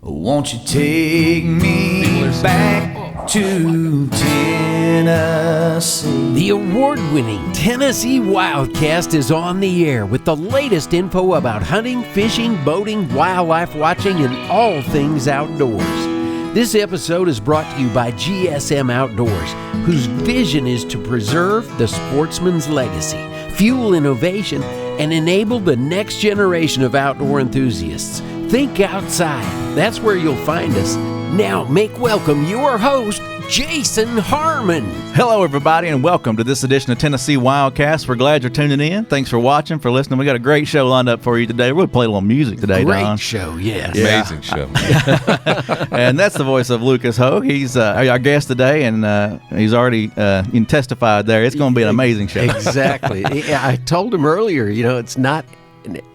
Won't you take me back to Tennessee? The award-winning Tennessee WildCast is on the air with the latest info about hunting, fishing, boating, wildlife watching, and all things outdoors. This episode is brought to you by GSM Outdoors, whose vision is to preserve the sportsman's legacy, fuel innovation, and enable the next generation of outdoor enthusiasts. Think outside. That's where you'll find us. Now, make welcome your host, Jason Harmon. Hello, everybody, and welcome to this edition of Tennessee WildCast. We're glad you're tuning in. Thanks for watching, for listening. We got a great show lined up for you today. We're going to play a little music today, Don. Great show, yes. Yeah. Amazing show. And that's the voice of Lucas Hoge. He's our guest today, and he's already testified there. It's going to be an amazing show. Exactly. I told him earlier, it's not...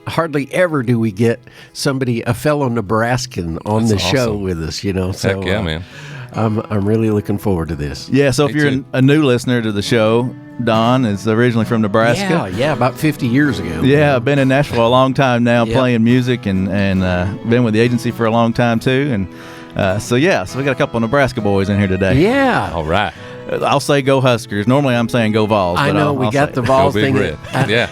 hardly ever do we get a fellow Nebraskan on the show with us, So, Heck yeah, man. I'm really looking forward to this. Yeah, so if you're a new listener to the show, Don is originally from Nebraska. Yeah, about 50 years ago. Yeah, I've been in Nashville a long time now, playing music, and been with the agency for a long time too. And so we got a couple of Nebraska boys in here today. Yeah. All right. I'll say go Huskers. Normally I'm saying go Vols. I know, we got the Go Vols Big thing. Red. Yeah.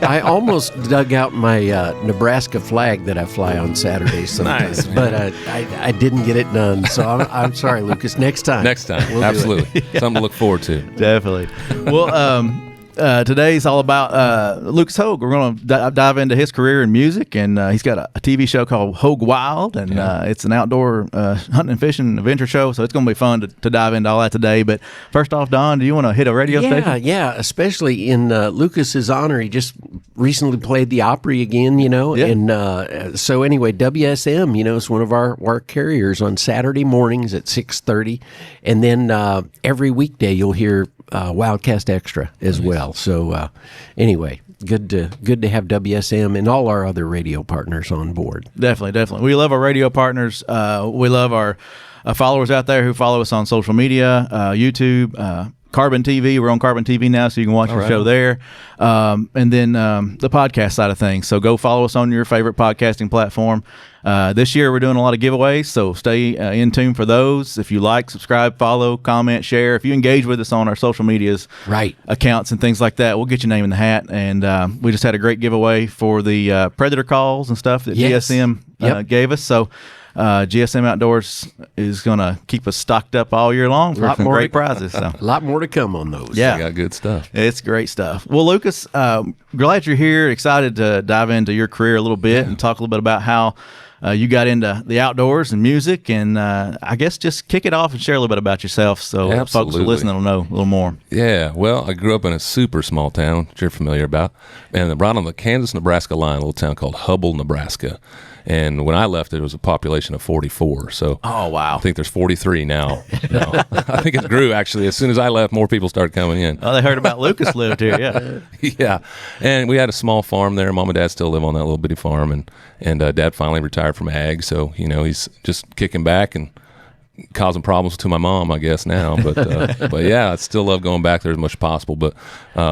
I almost dug out my Nebraska flag that I fly on Saturdays sometimes, Nice, but I didn't get it done. So I'm sorry, Lucas. Next time. Next time. We'll do Absolutely. Something to look forward to. Definitely. Well, today's all about Lucas Hoge. We're going to dive into his career in music, and he's got a TV show called Hog Wild, and it's an outdoor hunting and fishing adventure show, so it's going to be fun to dive into all that today. But first off, Don, do you want to hit a radio station? Yeah, especially in Lucas's honor. He just recently played the Opry again, and so anyway, WSM, is one of our carriers on Saturday mornings at 6:30, and then every weekday you'll hear WildCast Extra as well. So anyway, good to have WSM and all our other radio partners on board. Definitely. We love our radio partners. We love our followers out there who follow us on social media, YouTube, Carbon TV. We're on Carbon TV now, so you can watch the show there. And then the podcast side of things. So go follow us on your favorite podcasting platform. This year we're doing a lot of giveaways, so stay in tune for those. If you like, subscribe, follow, comment, share. If you engage with us on our social medias accounts and things like that, we'll get your name in the hat. And we just had a great giveaway for the Predator calls and stuff that GSM gave us. So GSM Outdoors is going to keep us stocked up all year long for some great prizes. So. A lot more to come on those. Yeah. We got good stuff. It's great stuff. Well, Lucas, glad you're here. Excited to dive into your career a little bit and talk a little bit about how you got into the outdoors and music, and I guess just kick it off and share a little bit about yourself so folks who listen will know a little more. Yeah, well, I grew up in a super small town that you're familiar about, and right on the Kansas-Nebraska line, a little town called Hubbell, Nebraska. And when I left, it was a population of 44. So I think there's 43 now. I think it grew, actually. As soon as I left, more people started coming in. Oh, they heard about Lucas lived here, yeah. Yeah. And we had a small farm there. Mom and Dad still live on that little bitty farm. And Dad finally retired from ag. So, he's just kicking back and causing problems to my mom, I guess, now. But yeah, I still love going back there as much as possible. But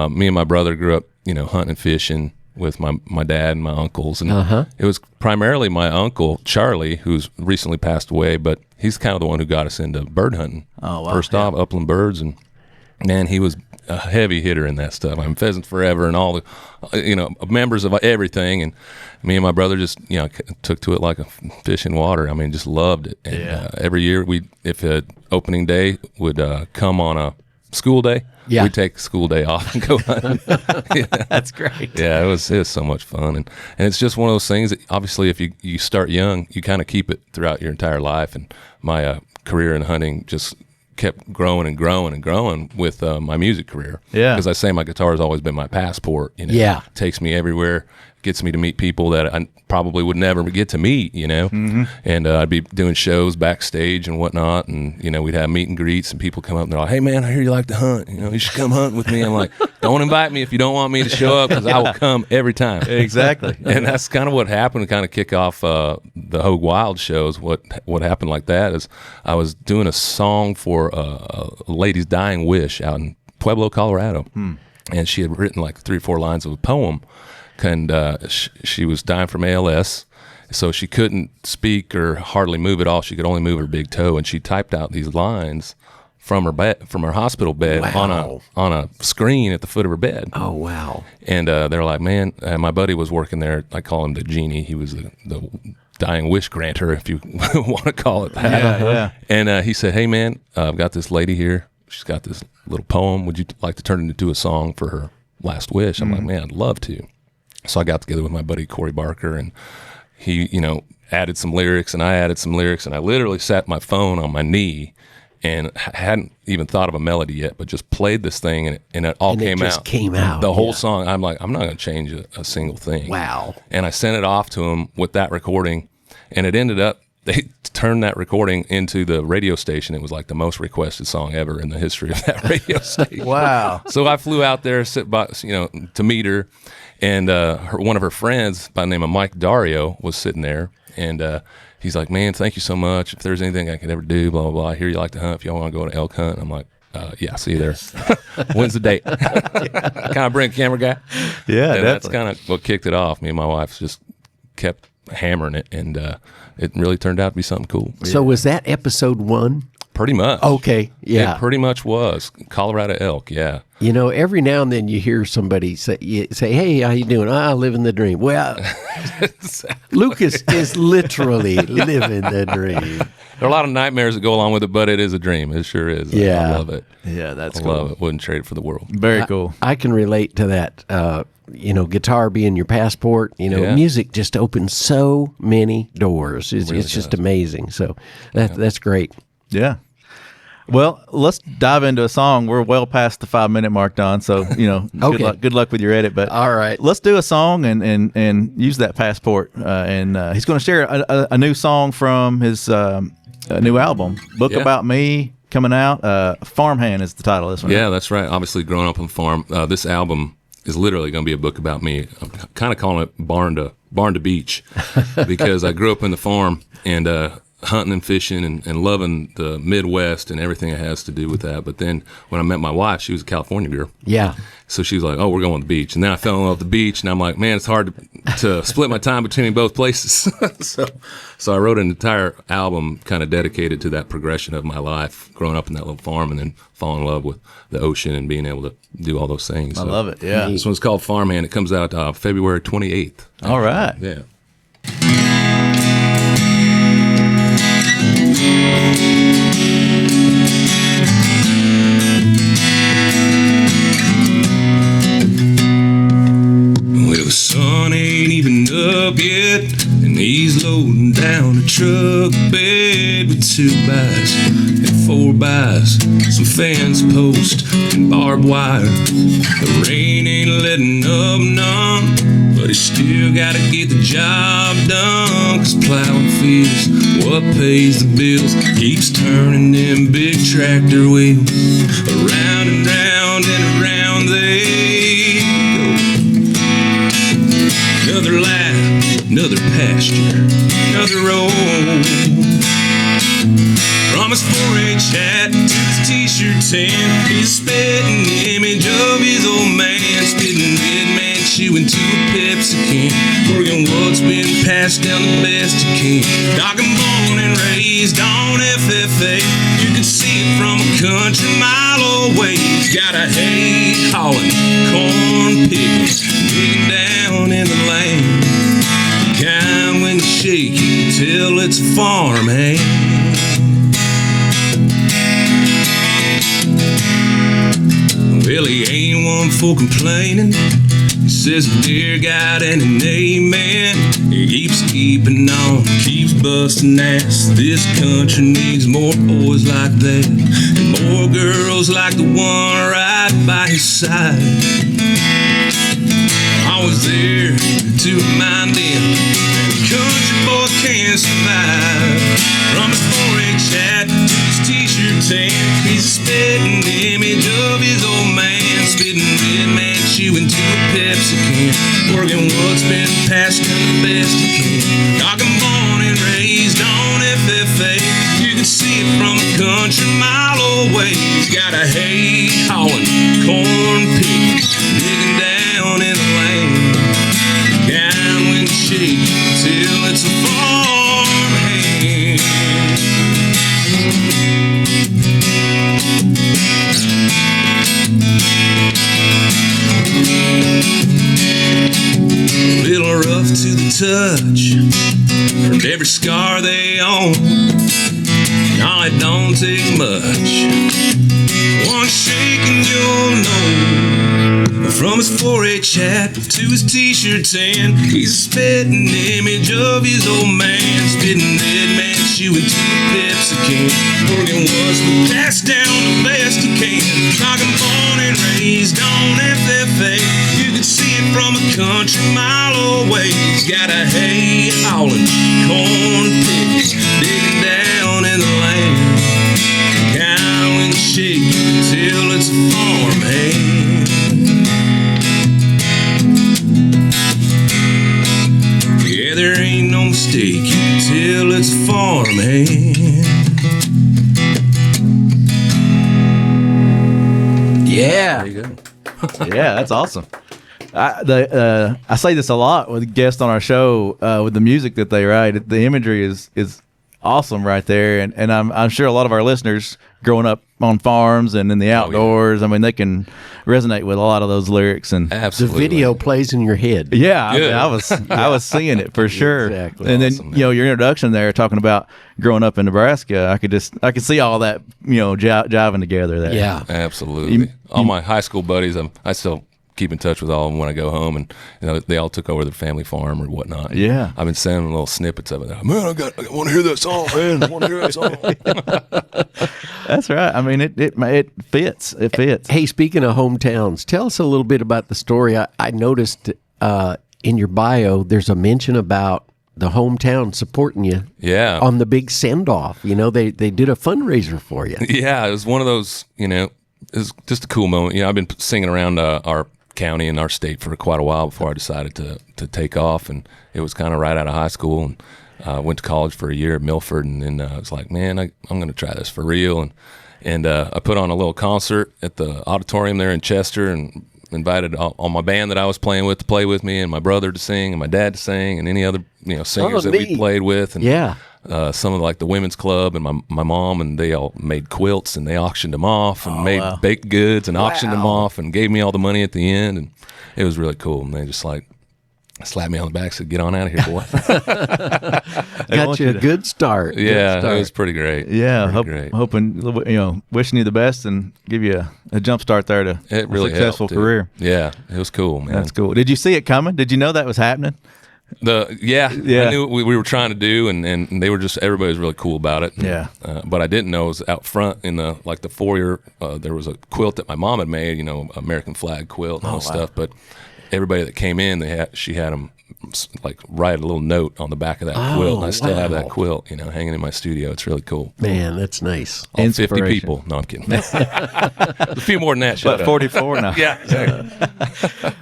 me and my brother grew up, hunting and fishing with my dad and my uncles, and it was primarily my uncle Charlie, who's recently passed away, but he's kind of the one who got us into bird hunting. First off, upland birds, and man, he was a heavy hitter in that stuff. Pheasants Forever and all the members of everything, and me and my brother just took to it like a fish in water. Just loved it. And every year if opening day would come on a school day, we'd take the school day off and go hunting. That's great. Yeah, it was so much fun. And it's just one of those things that obviously if you start young, you kind of keep it throughout your entire life. And my career in hunting just kept growing and growing and growing with my music career. Yeah. Because I say my guitar has always been my passport. It takes me everywhere, gets me to meet people that I probably would never get to meet, And I'd be doing shows backstage and whatnot, and, we'd have meet and greets, and people come up and they're like, hey, man, I hear you like to hunt. You should come hunt with me. I'm like, don't invite me if you don't want me to show up, because I will come every time. Exactly. And that's kind of what happened to kind of kick off the Hoge Wild shows. What happened like that is I was doing a song for a lady's dying wish out in Pueblo, Colorado. And she had written like 3 or 4 lines of a poem, and she was dying from ALS, So she couldn't speak or hardly move at all. She could only move her big toe, and she typed out these lines from her bed, from her hospital bed, Wow. on a screen at the foot of her bed. Oh, wow. And they're like, man, my buddy was working there. I call him the genie. He was the dying wish granter, if you want to call it that. Yeah. And he said, hey, man, I've got this lady here. She's got this little poem. Would you like to turn it into a song for her last wish? I'm like, man, I'd love to. So I got together with my buddy Corey Barker, and he, added some lyrics, and I added some lyrics, and I literally sat my phone on my knee and hadn't even thought of a melody yet, but just played this thing, and it all came out. Came out. The whole song. I'm like, I'm not going to change a single thing. Wow. And I sent it off to him with that recording, and it ended up, they turned that recording into the radio station. It was like the most requested song ever in the history of that radio station. Wow. So I flew out there, to meet her, and one of her friends by the name of Mike Dario was sitting there, and he's like, man, thank you so much. If there's anything I could ever do, blah, blah, blah. I hear you like to hunt. If y'all want to go on an elk hunt. I'm like, yeah, see you there. When's the date? Can I bring a camera guy? Yeah, and that's definitely. kind of what kicked it off. Me and my wife just kept hammering it, and it really turned out to be something cool. So was that episode 1? Pretty much. Okay, yeah. It pretty much was. Colorado elk, yeah. Every now and then you hear somebody say, hey, how you doing? I live in the dream. Well, Lucas is literally living the dream. There are a lot of nightmares that go along with it, but it is a dream. It sure is. Yeah. I love it. Yeah, that's I cool. love it. Wouldn't trade it for the world. Very cool. I can relate to that. Guitar being your passport. Yeah. Music just opens so many doors. It's really just does. amazing. So that's great. Yeah. Well, let's dive into a song. We're well past the 5-minute mark, Don. So Okay. good luck with your edit. But All right. let's do a song and use that passport. And he's going to share a new song from his new album, Book Yeah. About Me, coming out. Farmhand is the title of this one. Yeah, that's right. Obviously, growing up on the farm, this album is literally going to be a book about me. I'm kind of calling it Barn to Beach because I grew up in the farm and hunting and fishing and loving the Midwest and everything it has to do with that. But then when I met my wife, she was a California girl. Yeah. So she was like, oh, we're going to the beach. And then I fell in love with the beach, and I'm like, man, it's hard to split my time between both places. So I wrote an entire album kind of dedicated to that progression of my life, growing up in that little farm and then falling in love with the ocean and being able to do all those things. I love it. Yeah. This one's called Farmhand. It comes out February 28th. All right. Yeah. Well, the sun ain't even up yet, and he's loading down a truck bed with 2x and 4x, some fence posts and barbed wire. The rain ain't letting up none, but he still gotta get the job done, 'cause plowing fields, what pays the bills, keeps turning them big tractor wheels. Around and round and around they go. Another lap, another pasture, another road. From his 4-H hat to his t-shirt tan, he's a spitting image of his old man. Spitting red man, chewing to a Pepsi can, working what's been passed down the best you can. Dog and born and raised on FFA, you can see it from a country mile away. He's got a hay hauling, corn picking, digging down in the land. The kind when you shake you can tell it's a farmhand. Well, he ain't one for complaining. He says a dear God and an amen. He keeps keeping on, keeps busting ass. This country needs more boys like that, and more girls like the one right by his side. I was there to remind him that a country boy can survive. From his 4-H hat to his t-shirt tan, he's a spitting image of his old man. Spitting red man, chewing to a Pepsi can, working what's been passed down the best he can. Dog and born and raised on FFA, you can see it from a country mile away. He's got a hay hauling, corn picking, digging down in the land. Kind when you shake till it's a scar they own. No, it don't take much. One shake and you'll know. From his 4-H hat to his t-shirt tan, he's a spitting image of his old man. Spitting dead man chewing to a Pepsi can. Oregon was passed down the best he can. Talking born and raised on FFA. You could see it from a country mile away. He's got a hay hauling, corn picking, digging down in the land. Cow and shake till it's a farmhand. Yeah, there ain't no mistake, you can tell it's a farmhand. Yeah. There you go. Yeah, that's awesome. I say this a lot with guests on our show with the music that they write. The imagery is awesome right there, and I'm sure a lot of our listeners growing up on farms and in the outdoors, I mean, they can resonate with a lot of those lyrics. And Absolutely. The video plays in your head. yeah, Good. I was seeing it for sure. Exactly. And Awesome, then your introduction there talking about growing up in Nebraska, I could see all that jiving together there. Yeah. Absolutely. All my high school buddies, I still keep in touch with all of them when I go home, and they all took over the family farm or whatnot. Yeah. I've been sending them little snippets of it. Man, I want to hear that song, man. I want to hear that song. That's right. I mean, it fits. It fits. Hey, speaking of hometowns, tell us a little bit about the story. I noticed in your bio there's a mention about the hometown supporting you. Yeah. On the big send-off. They did a fundraiser for you. Yeah, it was one of those, it was just a cool moment. I've been singing around our county and our state for quite a while before I decided to take off, and it was kind of right out of high school, and went to college for a year at Milford, and then I was like, man, I'm going to try this for real, and I put on a little concert at the auditorium there in Chester, and invited all my band that I was playing with to play with me, and my brother to sing, and my dad to sing, and any other singers that we neat. played with, and Yeah. some of the women's club and my mom, and they all made quilts and they auctioned them off and made baked goods and auctioned them off and gave me all the money at the end, and it was really cool. And they just slapped me on the back and said, "Get on out of here, boy." Got you a good start. Yeah, it was pretty great. Yeah, Pretty great. hoping, wishing you the best and give you a jump start there to It really a successful helped, dude. career. Yeah, it was cool, man. That's cool. Did you see it coming? Did you know that was happening? Yeah. Yeah. I knew what we were trying to do, and they were everybody was really cool about it. Yeah. But I didn't know it was out front in the foyer. There was a quilt that my mom had made, American flag quilt and all that stuff. But everybody that came in, she had them write a little note on the back of that quilt, and I still have that quilt, hanging in my studio. It's really cool. Man, that's nice. All 50 Inspiration. people. No, I'm kidding. A few more than that. Shut But up. 44 now. Yeah, exactly.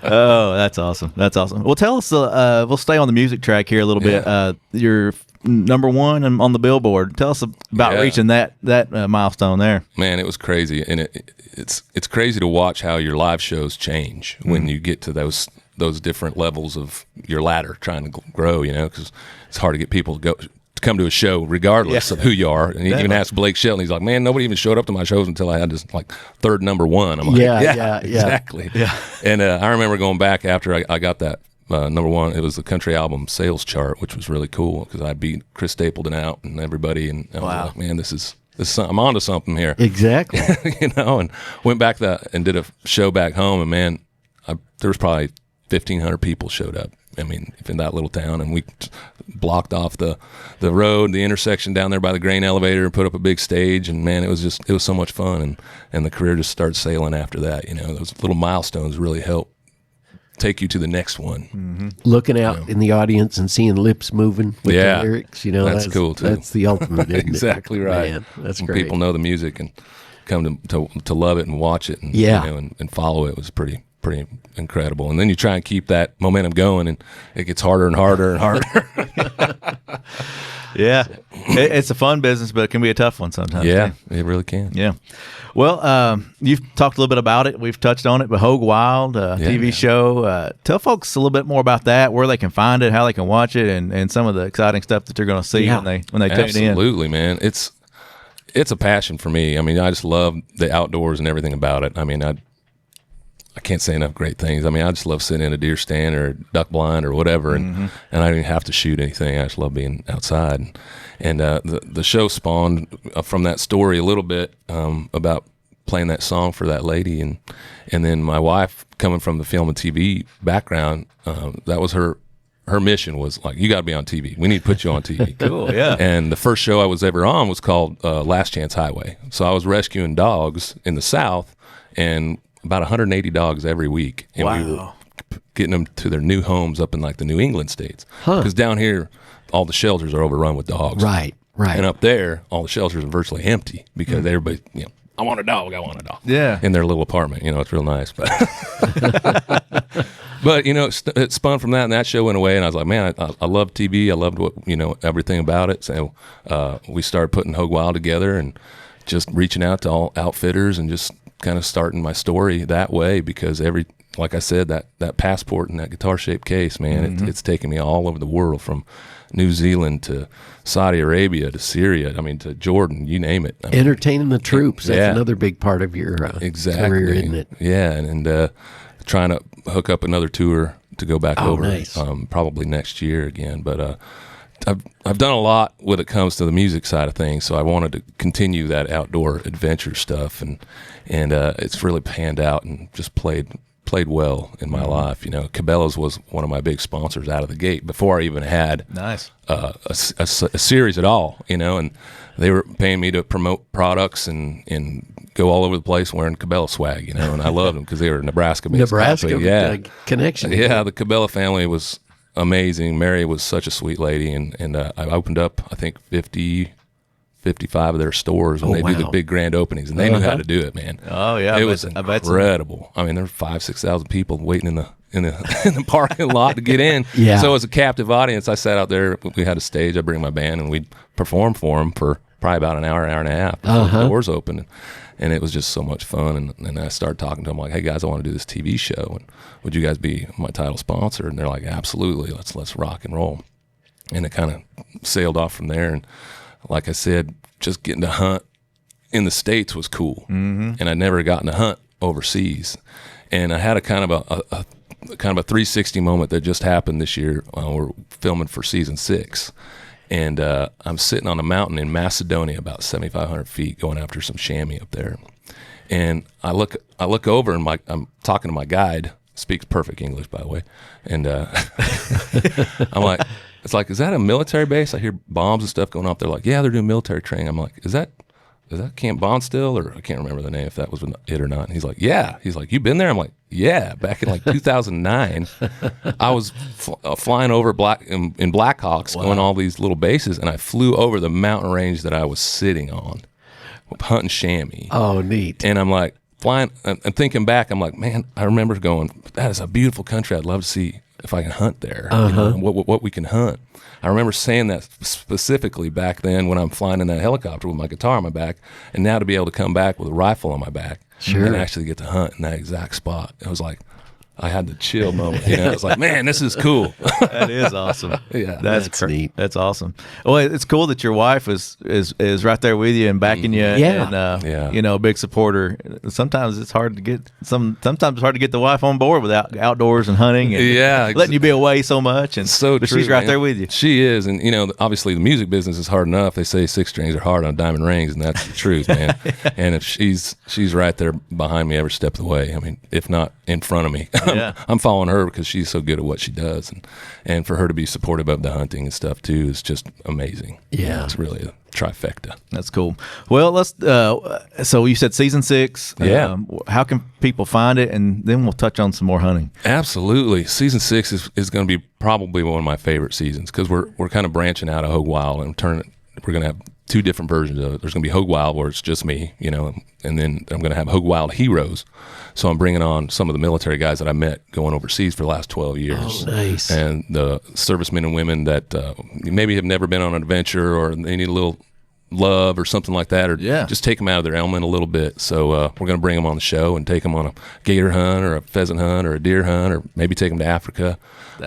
Oh, that's awesome. That's awesome. Well, tell us, we'll stay on the music track here a little bit. You're number one on the Billboard. Tell us about reaching that milestone there. Man, it was crazy, and it's crazy to watch how your live shows change when you get to those different levels of your ladder trying to grow, because it's hard to get people to come to a show regardless of who you are. And you even ask Blake Shelton, he's like, man, nobody even showed up to my shows until I had this third number one. I'm like, Yeah. exactly. Yeah. And I remember going back after I got that number one. It was the country album sales chart, which was really cool because I beat Chris Stapleton out and everybody, and I was like, man, this is I'm onto something here. Exactly. And went back and did a show back home, and man, there was probably 1,500 people showed up. I mean, in that little town, and we blocked off the road, the intersection down there by the grain elevator, and put up a big stage. And man, it was so much fun, and the career just started sailing after that. Those little milestones really help take you to the next one. Mm-hmm. Looking out in the audience and seeing lips moving with the lyrics, that's cool too. That's the ultimate, isn't exactly it? right. Man, that's when great. people know the music and come to love it and watch it, and and follow it was pretty incredible. And then you try and keep that momentum going, and it gets harder and harder and harder. Yeah, it's a fun business, but it can be a tough one sometimes. Yeah, too. it really can. Yeah. Well, you've talked a little bit about it. We've touched on it, but Hoge Wild TV show. Tell folks a little bit more about that, where they can find it, how they can watch it, and some of the exciting stuff that they're going to see when they tune in. Absolutely, man. It's a passion for me. I mean, I just love the outdoors and everything about it. I mean, I can't say enough great things. I mean, I just love sitting in a deer stand or duck blind or whatever, and I don't even have to shoot anything. I just love being outside. And the show spawned from that story a little bit about playing that song for that lady, and then my wife, coming from the film and TV background, that was her mission was like, you got to be on TV. We need to put you on TV. Cool, yeah. And the first show I was ever on was called Last Chance Highway. So I was rescuing dogs in the South, and about 180 dogs every week. And we were getting them to their new homes up in like the New England states. Because down here, all the shelters are overrun with dogs. Right. And up there, all the shelters are virtually empty because everybody, I want a dog. Yeah. In their little apartment. It's real nice. But but it spun from that, and that show went away, and I was like, man, I love TV. I loved what everything about it. So we started putting Hoge Wild together and just reaching out to all outfitters and just kind of starting my story that way, because like I said, that passport and that guitar-shaped case, man, it's taken me all over the world, from New Zealand to Saudi Arabia to Syria, to Jordan, you name it. Entertaining the troops. That's another big part of your career, isn't it? Yeah, and trying to hook up another tour to go back over, nice. Probably next year again. But I've done a lot when it comes to the music side of things, so I wanted to continue that outdoor adventure stuff, and it's really panned out and just played well in my life. Cabela's was one of my big sponsors out of the gate before I even had a series at all, and they were paying me to promote products and go all over the place wearing Cabela swag, and I loved them because they were Nebraska-based. Connection. Yeah, the Cabela family was amazing. Mary was such a sweet lady, and I opened up, I think, 55 of their stores when they do the big grand openings, and they knew how to do it, man. Oh yeah, it was incredible. There were 5,000-6,000 people waiting in the parking lot to get in. Yeah. So as a captive audience, I sat out there. We had a stage. I bring my band, and we'd perform for them for probably about an hour and a half before the doors open. And it was just so much fun. And I started talking to them like, hey guys, I want to do this TV show, and would you guys be my title sponsor? And they're like, absolutely, let's rock and roll. And it kind of sailed off from there. And like I said, just getting to hunt in the States was cool, and I'd never gotten to hunt overseas. And I had a kind of a 360 moment that just happened this year. We're filming for season 6, and I'm sitting on a mountain in Macedonia, about 7,500 feet, going after some chamois up there. And I look over, and I'm talking to my guide, speaks perfect English, by the way, and I'm like, it's like, is that a military base? I hear bombs and stuff going off. They're like, yeah, they're doing military training. I'm like, is that Camp Bond still? Or I can't remember the name, if that was it or not. And he's like, yeah. He's like, you been there? I'm like, yeah. Back in like 2009, I was flying over in Blackhawks, going all these little bases, and I flew over the mountain range that I was sitting on, hunting chamois. Oh, neat. And I'm like, flying and thinking back, I'm like, man, I remember going, that is a beautiful country. I'd love to see if I can hunt there, what we can hunt. I remember saying that specifically back then when I'm flying in that helicopter with my guitar on my back, and now to be able to come back with a rifle on my back and actually get to hunt in that exact spot. It was like, I had the chill moment. It's like, man, this is cool. That is awesome. Yeah, that's neat. That's awesome. Well, it's cool that your wife is right there with you and backing you. Yeah. And a big supporter. Sometimes it's hard to get the wife on board without outdoors and hunting. And letting you be away so much. And so but true, she's right man. there with you. She is, and obviously the music business is hard enough. They say 6 strings are hard on diamond rings, and that's the truth, man. And if she's right there behind me every step of the way. If not in front of me. I'm following her because she's so good at what she does, and for her to be supportive of the hunting and stuff too is just amazing. Yeah, it's really a trifecta. That's cool. Well, let's. So you said season 6. Yeah. How can people find it, and then we'll touch on some more hunting. Absolutely. Season 6 is going to be probably one of my favorite seasons because we're kind of branching out of Hoge Wild and we're going to have 2 different versions of it. There's going to be Hoge Wild where it's just me, and then I'm going to have Hoge Wild Heroes. So I'm bringing on some of the military guys that I met going overseas for the last 12 years. Oh, nice. And the servicemen and women that maybe have never been on an adventure, or they need a little love or something like that, or just take them out of their element a little bit. So we're going to bring them on the show and take them on a gator hunt or a pheasant hunt or a deer hunt, or maybe take them to Africa.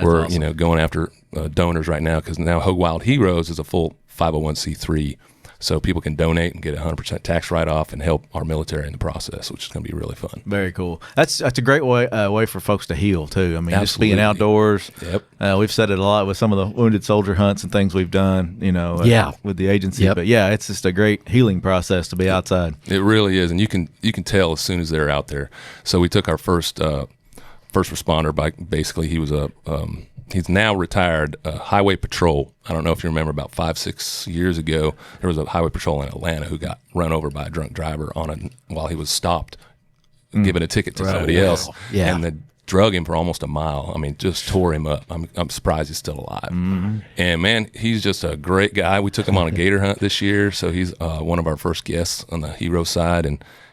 We're awesome. Going after donors right now, because now Hoge Wild Heroes is a full 501c3. So people can donate and get 100% tax write-off and help our military in the process, which is going to be really fun. Very cool. That's a great way for folks to heal too. I mean, just being Absolutely. outdoors. Yep. We've said it a lot with some of the wounded soldier hunts and things we've done. With the agency. Yep. But yeah, it's just a great healing process to be outside. It really is, and you can tell as soon as they're out there. So we took our first responder by basically he was he's now retired highway patrol. I don't know if you remember about 5-6 years ago, there was a highway patrol in Atlanta who got run over by a drunk driver while he was stopped, giving a ticket to somebody else, and they drug him for almost a mile. I mean, just tore him up. I'm surprised he's still alive. And man, he's just a great guy. We took him on a gator hunt this year, so he's one of our first guests on the hero side,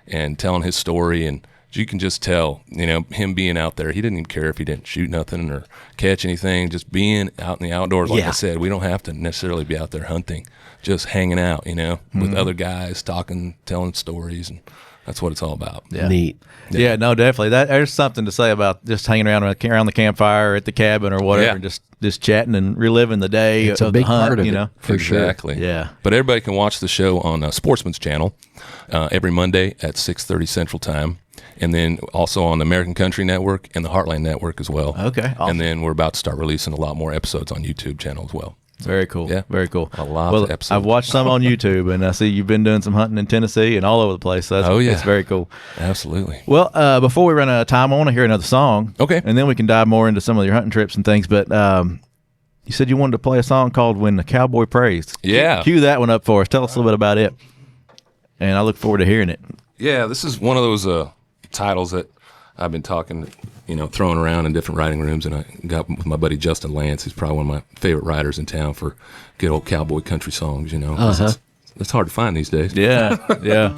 and telling his story. And you can just tell, him being out there, he didn't even care if he didn't shoot nothing or catch anything, just being out in the outdoors. Like I said, we don't have to necessarily be out there hunting, just hanging out, with other guys, talking, telling stories, and that's what it's all about. Yeah. Neat. Yeah, no, definitely. There's something to say about just hanging around the campfire or at the cabin or whatever, just chatting and reliving the day. It's a of big the hunt, part of it, for sure. Exactly. Yeah. But everybody can watch the show on Sportsman's Channel every Monday at 6:30 Central Time. And then also on the American Country Network and the Heartland Network as well. Okay, awesome. And then we're about to start releasing a lot more episodes on YouTube channel as well. Very cool. Yeah. Very cool. A lot of episodes. I've watched some on YouTube, and I see you've been doing some hunting in Tennessee and all over the place. So it's very cool. Absolutely. Well, before we run out of time, I want to hear another song. Okay. And then we can dive more into some of your hunting trips and things. But you said you wanted to play a song called When the Cowboy Prays. Yeah. Cue that one up for us. Tell us a little bit about it. And I look forward to hearing it. Yeah, this is one of those titles that I've been talking, throwing around in different writing rooms, and I got with my buddy Justin Lance, who's probably one of my favorite writers in town for good old cowboy country songs, It's hard to find these days. Yeah, yeah.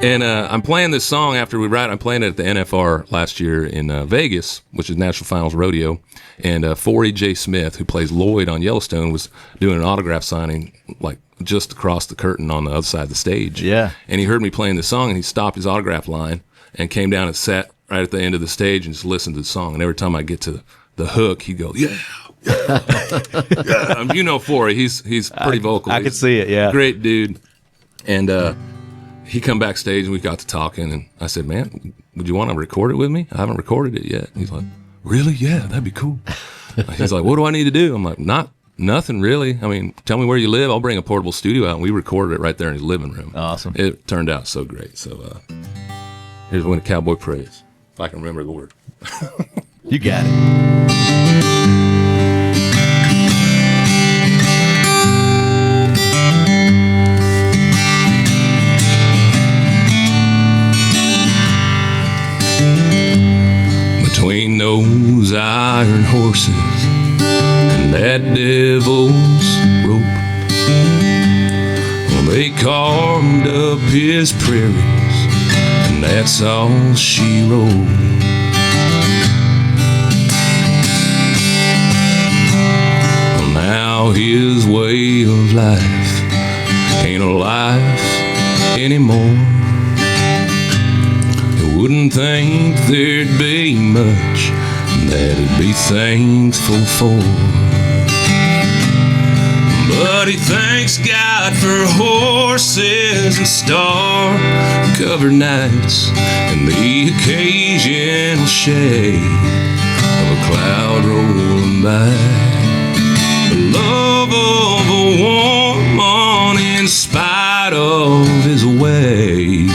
And I'm playing this song after we write. I'm playing it at the NFR last year in Vegas, which is National Finals Rodeo. And Forey J. Smith, who plays Lloyd on Yellowstone, was doing an autograph signing like just across the curtain on the other side of the stage. Yeah. And he heard me playing the song, and he stopped his autograph line and came down and sat right at the end of the stage and just listened to the song. And every time I get to the hook, he'd go, yeah. Forey, he's pretty vocal. I could see it, yeah. Great dude. And he come backstage, and we got to talking, and I said, man, would you want to record it with me? I haven't recorded it yet. He's like, really? Yeah, that'd be cool. He's like, what do I need to do? I'm like, nothing really. I mean, tell me where you live. I'll bring a portable studio out, and we recorded it right there in his living room. Awesome. It turned out so great. So here's When a Cowboy Prays, if I can remember the word. You got it. Between those iron horses and that devil's rope, well, they carved up his prairies, and that's all she wrote. Well, now his way of life ain't a life anymore. Wouldn't think there'd be much that he'd be thankful for, but he thanks God for horses and star-covered nights and the occasional shade of a cloud rolling by. The love of a woman in spite of his ways.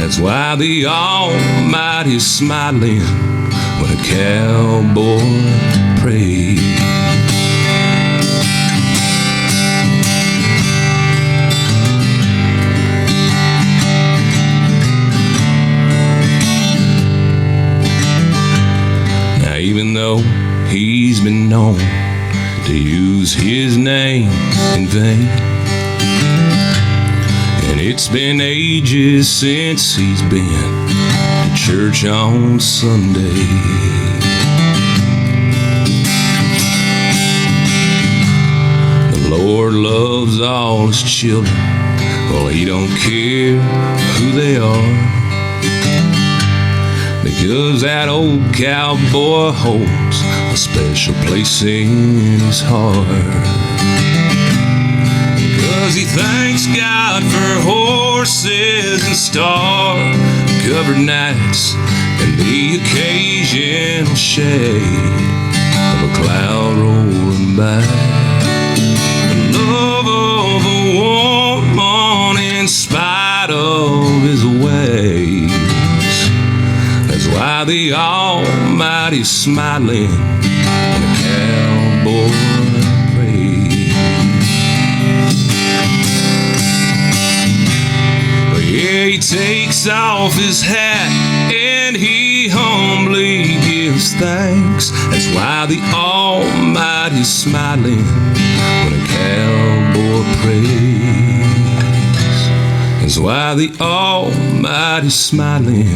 That's why the Almighty's smiling when a cowboy prays. Now, even though he's been known to use his name in vain, and it's been ages since he's been to church on Sunday, the Lord loves all his children. Well, he don't care who they are, because that old cowboy holds a special place in his heart. thanks God for horses and star-covered nights and the occasional shade of a cloud rolling by. The love of a woman in spite of his ways. That's why the Almighty's smiling when a cowboy prays. But yeah, he takes off his hat and he humbly gives thanks. That's why the Almighty's smiling when a cowboy prays. That's why the Almighty's smiling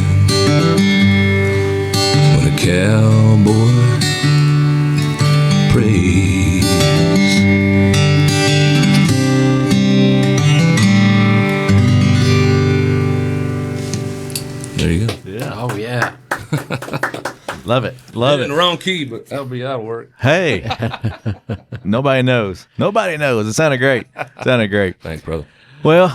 when a cowboy prays. There you go. Oh, yeah. Love it. Love In it. the wrong key, but that'll work. Hey, nobody knows. Nobody knows. It sounded great. Sounded great. Thanks, brother. Well,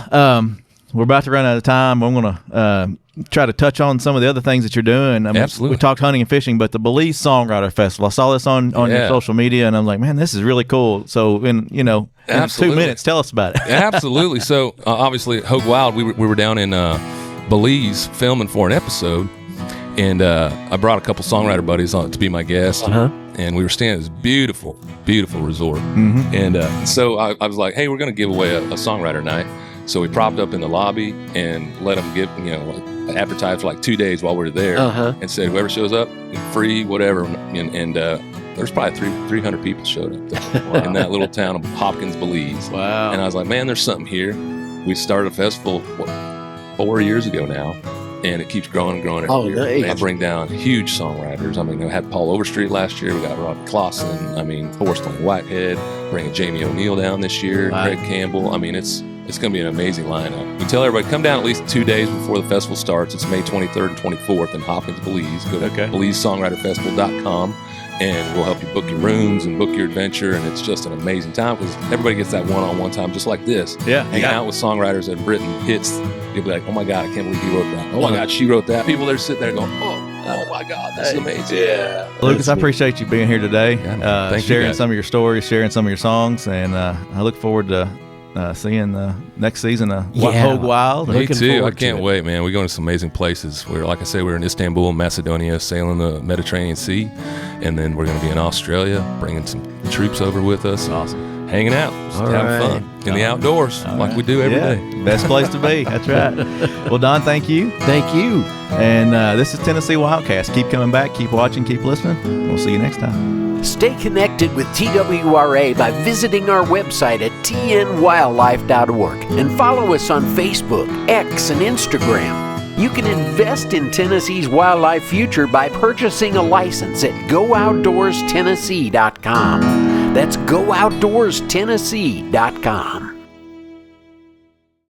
we're about to run out of time. I'm going to try to touch on some of the other things that you're doing. I mean, Absolutely. We talked hunting and fishing, but the Belize Songwriter Festival, I saw this on your Yeah. social media, and I'm like, man, this is really cool. So, in 2 Absolutely. minutes, tell us about it. Absolutely. So, obviously, Hoge Wild, we were down in Belize filming for an episode, and I brought a couple songwriter buddies on to be my guest, and we were staying at this beautiful, beautiful resort. And so I was like, hey, we're going to give away a songwriter night. So we propped up in the lobby and let them advertise for like 2 days while we were there, and said whoever shows up, free, whatever. And there's probably 300 people showed up there in that little town of Hopkins, Belize. Wow. And I was like, man, there's something here. We started a festival 4 years ago now, and it keeps growing and growing every year. nice. I bring down huge songwriters. I mean, I had Paul Overstreet last year. We got Robbie Clausen. I mean, Forrest Whitehead. Bringing Jamie O'Neill down this year. Wow. Greg Campbell. I mean, it's going to be an amazing lineup. We tell everybody, come down at least 2 days before the festival starts. It's May 23rd and 24th in Hopkins, Belize. Go to BelizeSongwriterFestival.com, and we'll help you book your rooms and book your adventure. And it's just an amazing time because everybody gets that one-on-one time just like this. Yeah. Hanging out with songwriters that have written hits. You'll be like, oh my God, I can't believe he wrote that. Oh my God, she wrote that. People that are sitting there going, oh my God, this is amazing. Yeah. Lucas, I appreciate you being here today, Yeah, thank you, sharing guys. some of your stories, sharing some of your songs, and I look forward to seeing the next season of Hog Wild. Me Looking too. I forward to can't it. wait, man. We're going to some amazing places. Like I say, we're in Istanbul, Macedonia, sailing the Mediterranean Sea, and then we're going to be in Australia, bringing some troops over with us. Awesome. Hanging out, just All having right. fun in the outdoors, like we do every day. Best place to be. That's right. Well, Don, thank you. Thank you. And this is Tennessee WildCast. Keep coming back, keep watching, keep listening. We'll see you next time. Stay connected with TWRA by visiting our website at tnwildlife.org and follow us on Facebook, X, and Instagram. You can invest in Tennessee's wildlife future by purchasing a license at GoOutdoorsTennessee.com. That's GoOutdoorsTennessee.com.